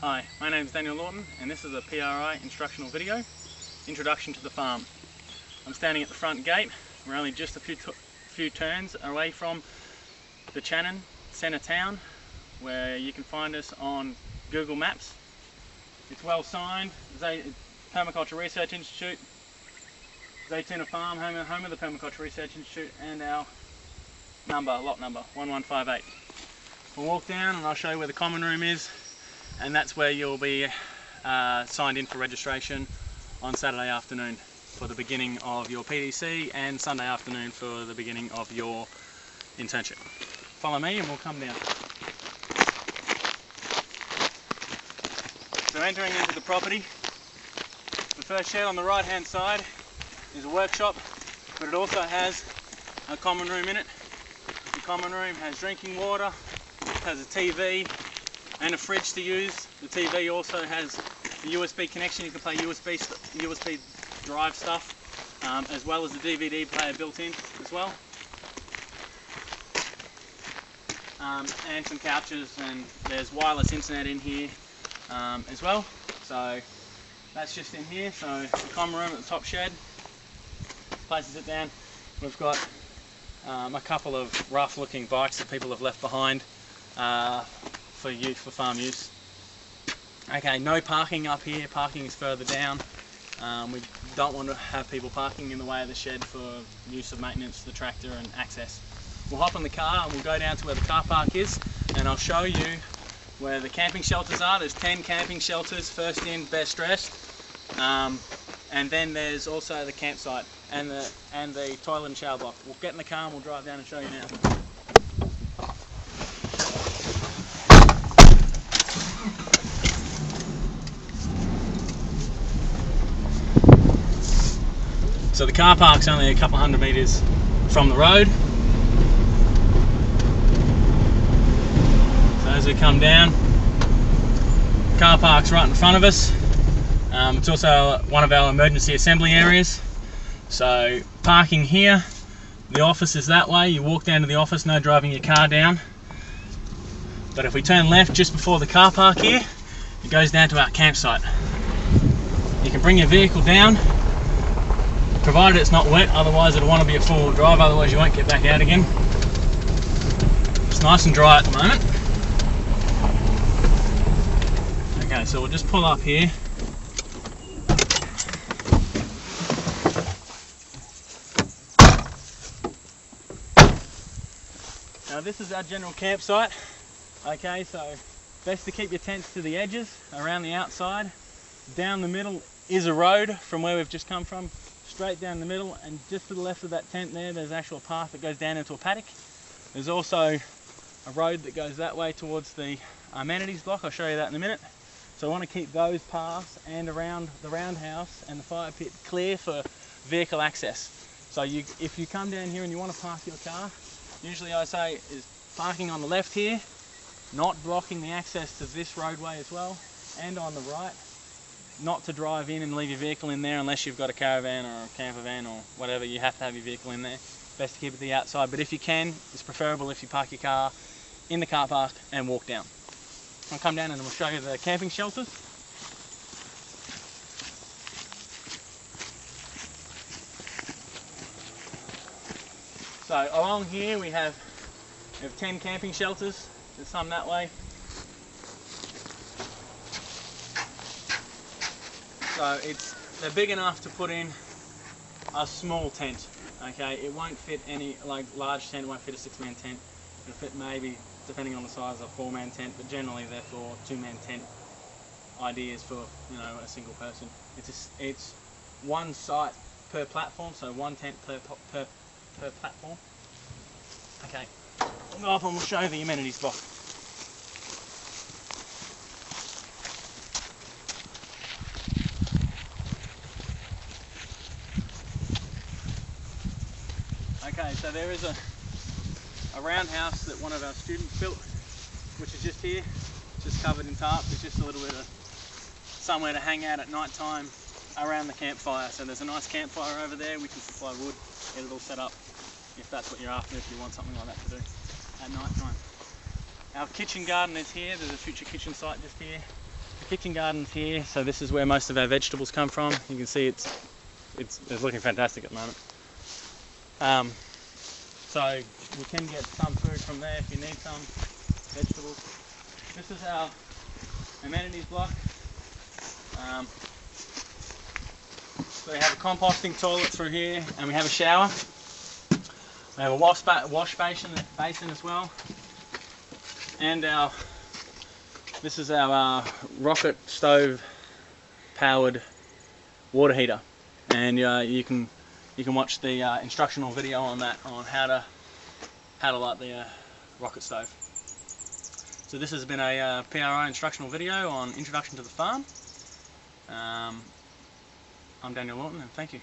Hi, my name is Daniel Lawton and this is a PRI instructional video, Introduction to the Farm. I'm standing at the front gate. We're only just a few turns away from the Channon Centre Town, where you can find us on Google Maps. It's well signed, Permaculture Research Institute, Zaytuna Farm, home of the Permaculture Research Institute, and our lot number 1158. We'll walk down and I'll show you where the common room is, and that's where you'll be signed in for registration on Saturday afternoon for the beginning of your PDC, and Sunday afternoon for the beginning of your internship. Follow me and we'll come down. So entering into the property, the first shed on the right hand side is a workshop, but it also has a common room in it. The common room has drinking water, has a TV and a fridge to use. The TV also has a USB connection. You can play USB drive stuff, as well as the DVD player built in as well. And some couches, and there's wireless internet in here as well. So that's just in here. So the common room at the top shed, place to sit down. We've got a couple of rough looking bikes that people have left behind for farm use. Okay, no parking up here. Parking is further down. We don't want to have people parking in the way of the shed for use of maintenance, the tractor and access. We'll hop in the car and we'll go down to where the car park is, and I'll show you where the camping shelters are. There's 10 camping shelters, first in, best dressed. And then there's also the campsite and the toilet and shower block. We'll get in the car and we'll drive down and show you now. So the car park's only a couple hundred metres from the road. So as we come down, car park's right in front of us. It's also one of our emergency assembly areas. So parking here, the office is that way. You walk down to the office, no driving your car down. But if we turn left just before the car park here, it goes down to our campsite. You can bring your vehicle down, provided it's not wet, otherwise it'll want to be a four-wheel drive, otherwise you won't get back out again. It's nice and dry at the moment. Okay, so we'll just pull up here. Now this is our general campsite. Okay, so best to keep your tents to the edges, around the outside. Down the middle is a road from where we've just come from, straight down the middle, and just to the left of that tent there's an actual path that goes down into a paddock. There's also a road that goes that way towards the amenities block. I'll show you that in a minute. So I want to keep those paths and around the roundhouse and the fire pit clear for vehicle access. So if you come down here and you want to park your car, usually I say is parking on the left here, not blocking the access to this roadway as well, and on the right, not to drive in and leave your vehicle in there unless you've got a caravan or a camper van or whatever. You have to have your vehicle in there. Best to keep it to the outside, but if you can, it's preferable if you park your car in the car park and walk down. I'll come down and we'll show you the camping shelters. So along here we have 10 camping shelters. There's some that way. So they're big enough to put in a small tent. Okay, it won't fit any large tent. It won't fit a 6-man tent. It'll fit maybe, depending on the size, a 4-man tent. But generally they're for 2-man tent ideas for a single person. It's one site per platform, so one tent per platform. Okay, we'll go up and we'll show you the amenities block. Okay, so there is a roundhouse that one of our students built, which is just here, just covered in tarp. It's just a little bit of somewhere to hang out at night time around the campfire. So there's a nice campfire over there. We can supply wood, get it all set up if that's what you're after, if you want something like that to do at night time. Our kitchen garden is here. There's a future kitchen site just here. kitchen garden's here, so this is where most of our vegetables come from. You can see it's looking fantastic at the moment. So you can get some food from there if you need some vegetables. This is our amenities block. So we have a composting toilet through here, and we have a shower. We have a wash basin as well, and this is our rocket stove powered water heater, and you can watch the instructional video on that, on how to light the rocket stove. So this has been a PRI instructional video on Introduction to the Farm. I'm Daniel Lawton, and thank you.